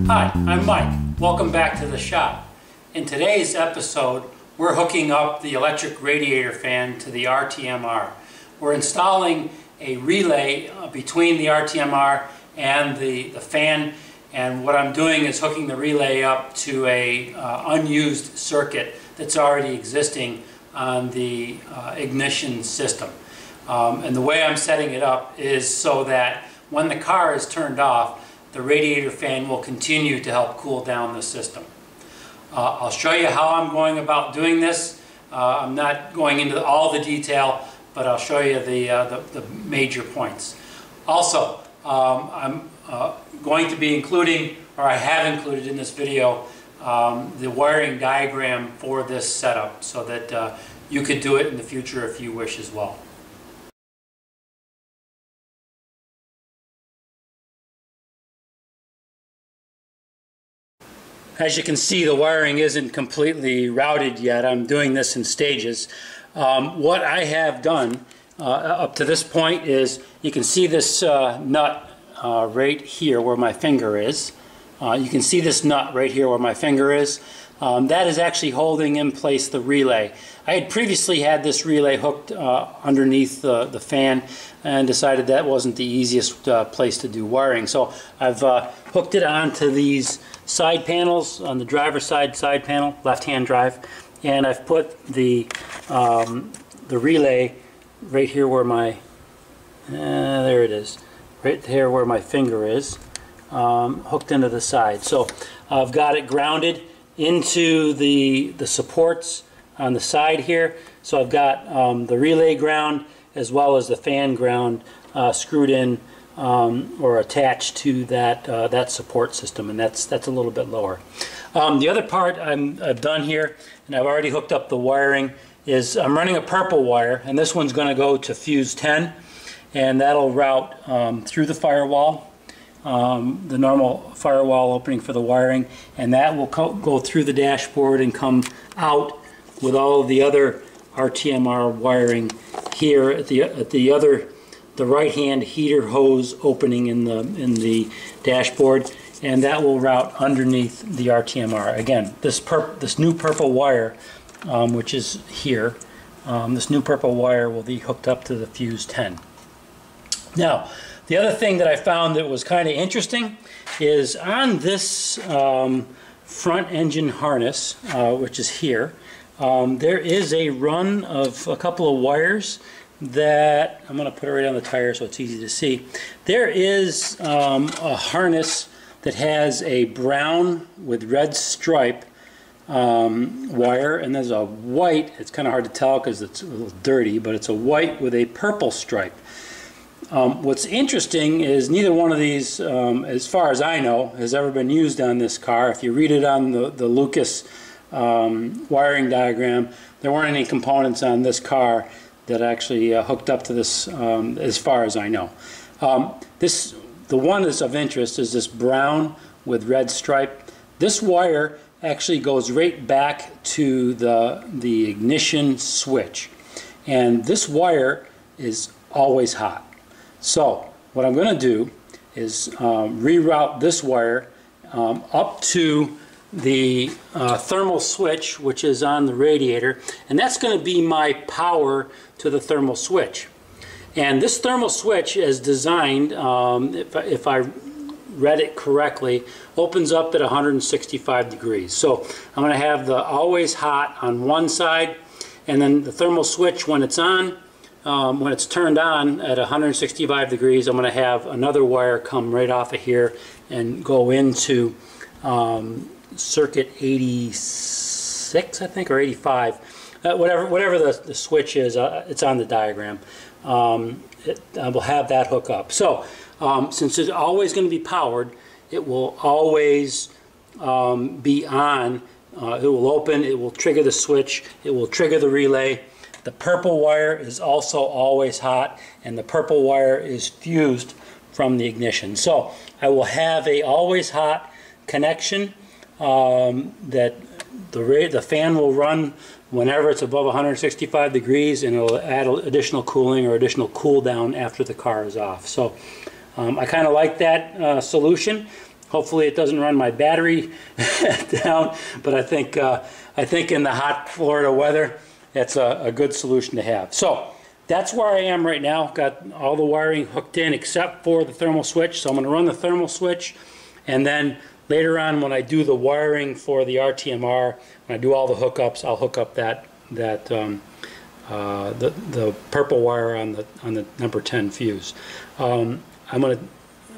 Hi, I'm Mike. Welcome back to the shop. In today's episode, we're hooking up the electric radiator fan to the RTMR. We're installing a relay between the RTMR and the fan, and what I'm doing is hooking the relay up to a unused circuit that's already existing on the ignition system. And the way I'm setting it up is so that when the car is turned off, the radiator fan will continue to help cool down the system. I'll show you how I'm going about doing this. I'm not going into all the detail, but I'll show you the major points. Also, I'm going to be including, or I have included in this video, the wiring diagram for this setup so that you could do it in the future if you wish as well. As you can see, the wiring isn't completely routed yet. I'm doing this in stages. What I have done up to this point is, you can see this nut right here where my finger is. You can see this nut right here where my finger is. That is actually holding in place the relay. I had previously had this relay hooked underneath the fan and decided that wasn't the easiest place to do wiring. So I've hooked it onto these side panels on the driver's side panel, left-hand drive, and I've put the relay right here where my there it is, right there where my finger is, hooked into the side. So I've got it grounded into the supports on the side here. So I've got the relay ground as well as the fan ground screwed in or attached to that support system, and that's a little bit lower. The other part I've done here, and I've already hooked up the wiring, is I'm running a purple wire, and this one's going to go to fuse 10, and that'll route through the firewall, the normal firewall opening for the wiring, and that will go through the dashboard and come out with all of the other RTMR wiring here at the right-hand heater hose opening in the dashboard, and that will route underneath the RTMR. Again, this new purple wire, which is here, this new purple wire will be hooked up to the fuse 10. Now, the other thing that I found that was kind of interesting is on this front engine harness, which is here, there is a run of a couple of wires that I'm going to put it right on the tire so it's easy to see. There is a harness that has a brown with red stripe wire, and there's a white, it's kind of hard to tell because it's a little dirty, but it's a white with a purple stripe. What's interesting is neither one of these, as far as I know, has ever been used on this car. If you read it on the Lucas wiring diagram, there weren't any components on this car that actually hooked up to this, as far as I know. The one that's of interest is this brown with red stripe. This wire actually goes right back to the ignition switch, and this wire is always hot. So what I'm going to do is reroute this wire up to the thermal switch, which is on the radiator, and that's going to be my power to the thermal switch. And this thermal switch is designed, if I read it correctly, opens up at 165 degrees. So I'm going to have the always hot on one side, and then the thermal switch, when it's on, when it's turned on at 165 degrees, I'm going to have another wire come right off of here and go into circuit 86, I think, or 85. Whatever the switch is, it's on the diagram. I will have that hook up. So since it's always going to be powered, it will always be on. It will open, it will trigger the switch, it will trigger the relay. The purple wire is also always hot, and the purple wire is fused from the ignition. So I will have a always hot connection that the fan will run whenever it's above 165 degrees, and it'll add additional cooling or additional cool down after the car is off. So I kind of like that solution. Hopefully it doesn't run my battery down, but I think in the hot Florida weather, that's a good solution to have. So that's where I am right now. Got all the wiring hooked in except for the thermal switch. So I'm going to run the thermal switch, and then later on when I do the wiring for the RTMR, when I do all the hookups, I'll hook up the purple wire on the number 10 fuse. I'm going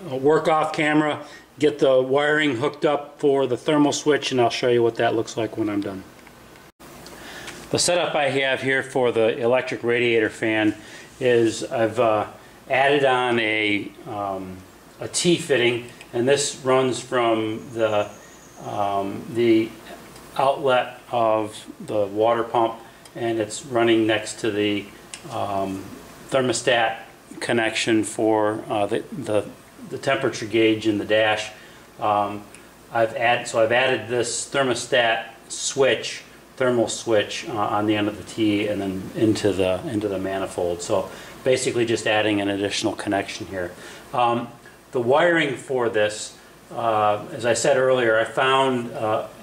to work off camera, get the wiring hooked up for the thermal switch, and I'll show you what that looks like when I'm done. The setup I have here for the electric radiator fan is I've added on a T-fitting, and this runs from the outlet of the water pump, and it's running next to the thermostat connection for the temperature gauge in the dash. I've added this thermostat switch, thermal switch on the end of the T, and then into the manifold. So basically just adding an additional connection here. The wiring for this, as I said earlier, I found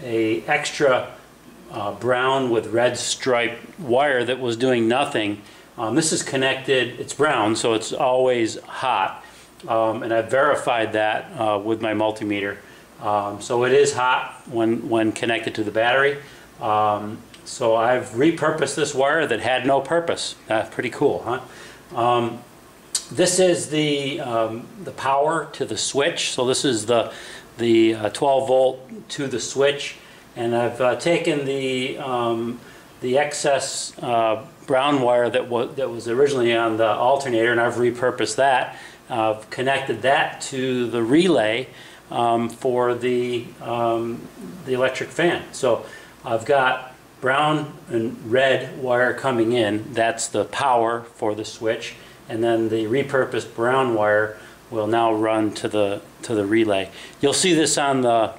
a extra brown with red stripe wire that was doing nothing. This is connected, it's brown, so it's always hot. And I've verified that with my multimeter. So it is hot when connected to the battery. So I've repurposed this wire that had no purpose. Pretty cool, huh? This is the power to the switch. So this is the 12 volt to the switch, and I've taken the excess brown wire that was originally on the alternator, and I've repurposed that. I've connected that to the relay for the electric fan. So I've got brown and red wire coming in. That's the power for the switch, and then the repurposed brown wire will now run to the relay. You'll see this on the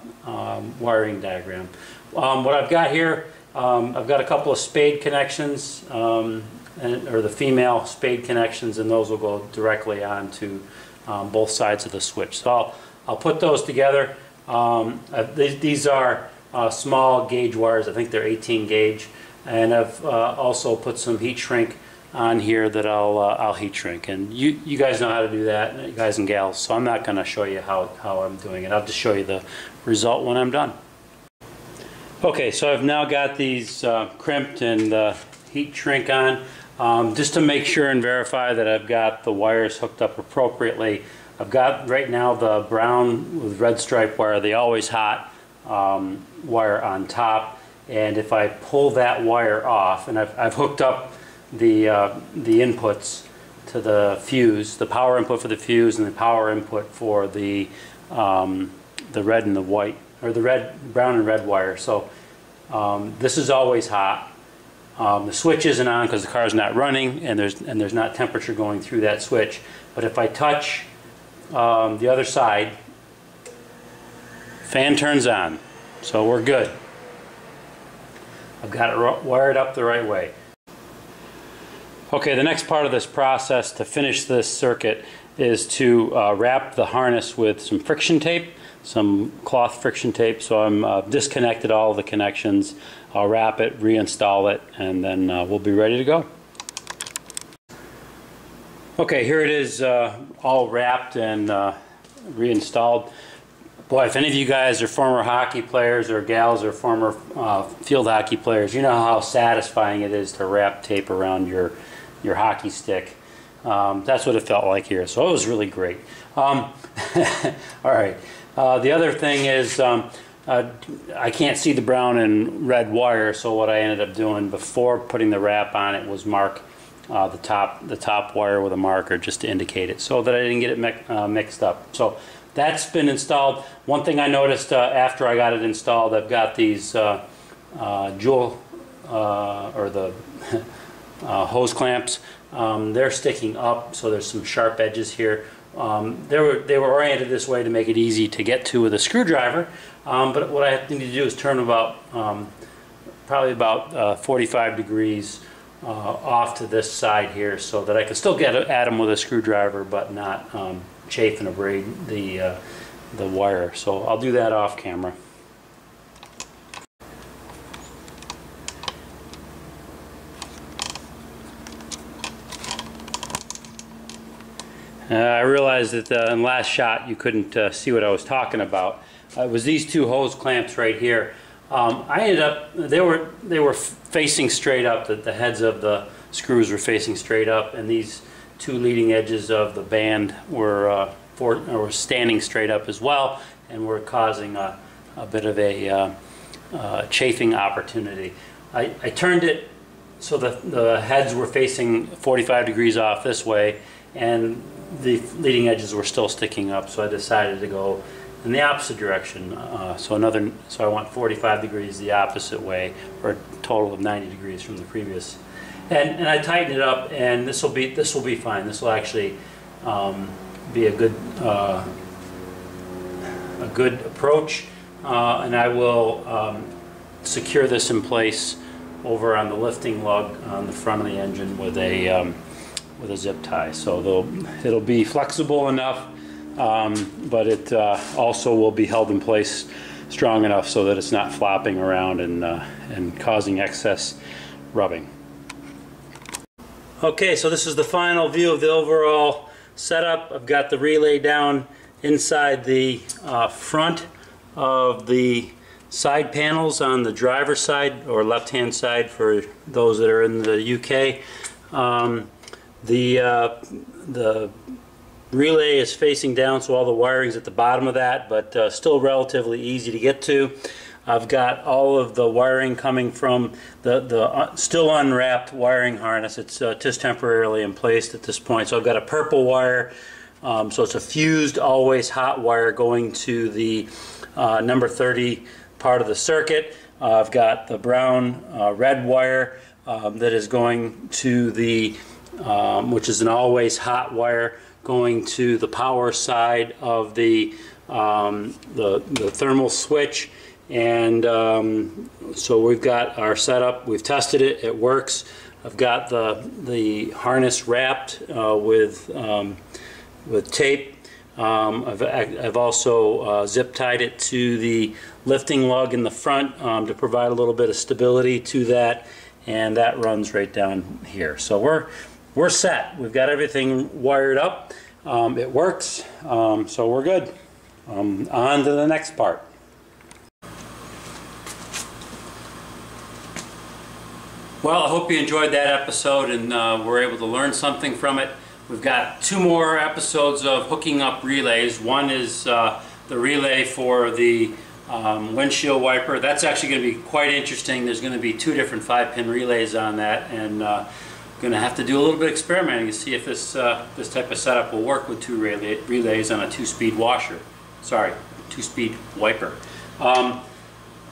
wiring diagram. What I've got here, I've got a couple of spade connections, or the female spade connections, and those will go directly onto both sides of the switch. So I'll put those together. These are small gauge wires. I think they're 18 gauge, and I've also put some heat shrink on here that I'll heat shrink. And you guys know how to do that, you guys and gals. So I'm not going to show you how I'm doing it. I'll just show you the result when I'm done. Okay, so I've now got these crimped and heat shrink on. Just to make sure and verify that I've got the wires hooked up appropriately. I've got right now the brown with red stripe wire, the always hot wire on top, and if I pull that wire off, and I've hooked up the inputs to the fuse, the power input for the fuse and the power input for the red and the white, or the brown and red wire. So this is always hot. The switch isn't on because the car is not running, and there's not temperature going through that switch. But if I touch the other side, fan turns on, so we're good. I've got it wired up the right way. Okay, the next part of this process to finish this circuit is to wrap the harness with some friction tape, some cloth friction tape. So I'm disconnected all the connections. I'll wrap it, reinstall it, and then we'll be ready to go. Okay, here it is all wrapped and reinstalled. Boy, if any of you guys are former hockey players or gals or former field hockey players, you know how satisfying it is to wrap tape around your hockey stick. That's what it felt like here, so it was really great. All right, the other thing is I can't see the brown and red wire, so what I ended up doing before putting the wrap on it was mark the top wire with a marker just to indicate it, so that I didn't get it mixed up. So that's been installed. One thing I noticed after I got it installed, I've got these jewel or the hose clamps. They're sticking up, so there's some sharp edges here. They were oriented this way to make it easy to get to with a screwdriver, but what I need to do is turn about probably about 45 degrees off to this side here, so that I can still get at them with a screwdriver, but not chafe and abrade the wire. So I'll do that off camera. I realized that in the last shot you couldn't see what I was talking about. It was these two hose clamps right here. I ended up, they were facing straight up, the heads of the screws were facing straight up, and these two leading edges of the band were standing straight up as well, and were causing a bit of a chafing opportunity. I turned it so the heads were facing 45 degrees off this way, and the leading edges were still sticking up, so I decided to go in the opposite direction. So I want 45 degrees the opposite way, for a total of 90 degrees from the previous. And I tightened it up, and this will be fine. This will actually be a good approach, and I will secure this in place over on the lifting lug on the front of the engine with a zip tie. So it'll be flexible enough, but it also will be held in place strong enough so that it's not flopping around and causing excess rubbing. Okay, so this is the final view of the overall setup. I've got the relay down inside the front of the side panels on the driver's side, or left-hand side for those that are in the UK. The relay is facing down, so all the wiring's at the bottom of that, but still relatively easy to get to. I've got all of the wiring coming from the still unwrapped wiring harness. It's just temporarily in place at this point. So I've got a purple wire, so it's a fused always hot wire going to the number 30 part of the circuit. I've got the brown red wire that is going to the which is an always hot wire going to the power side of the thermal switch. And so we've got our setup. We've tested it. It works. I've got the harness wrapped with tape. I've also zip tied it to the lifting lug in the front to provide a little bit of stability to that, and that runs right down here. So we're set. We've got everything wired up. It works. So we're good. On to the next part. Well, I hope you enjoyed that episode and were able to learn something from it. We've got 2 more episodes of hooking up relays. One is the relay for the windshield wiper. That's actually going to be quite interesting. There's going to be 2 different 5-pin relays on that, and going to have to do a little bit of experimenting to see if this type of setup will work with 2 relays on a 2-speed washer. Sorry, 2-speed wiper.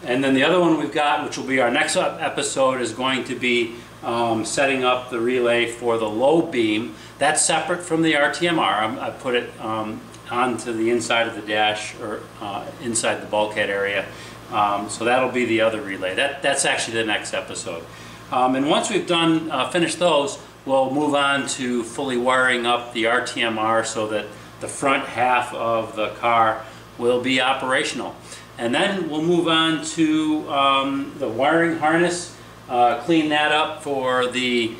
And then the other one we've got, which will be our next episode, is going to be setting up the relay for the low beam. That's separate from the RTMR. I put it onto the inside of the dash, or inside the bulkhead area. So that'll be the other relay. That's actually the next episode. And once we've finished those, we'll move on to fully wiring up the RTMR so that the front half of the car will be operational. And then we'll move on to the wiring harness, clean that up for the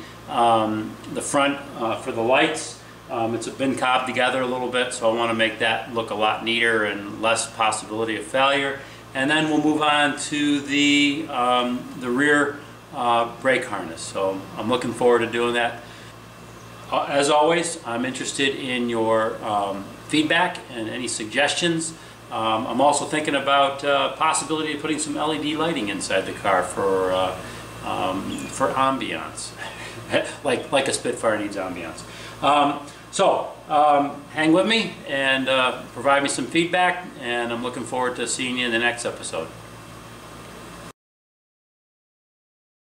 front for the lights. It's been cobbed together a little bit, so I want to make that look a lot neater and less possibility of failure. And then we'll move on to the rear brake harness. So I'm looking forward to doing that. As always, I'm interested in your feedback and any suggestions. I'm also thinking about possibility of putting some LED lighting inside the car for ambiance, like a Spitfire needs ambiance. So hang with me and provide me some feedback, and I'm looking forward to seeing you in the next episode.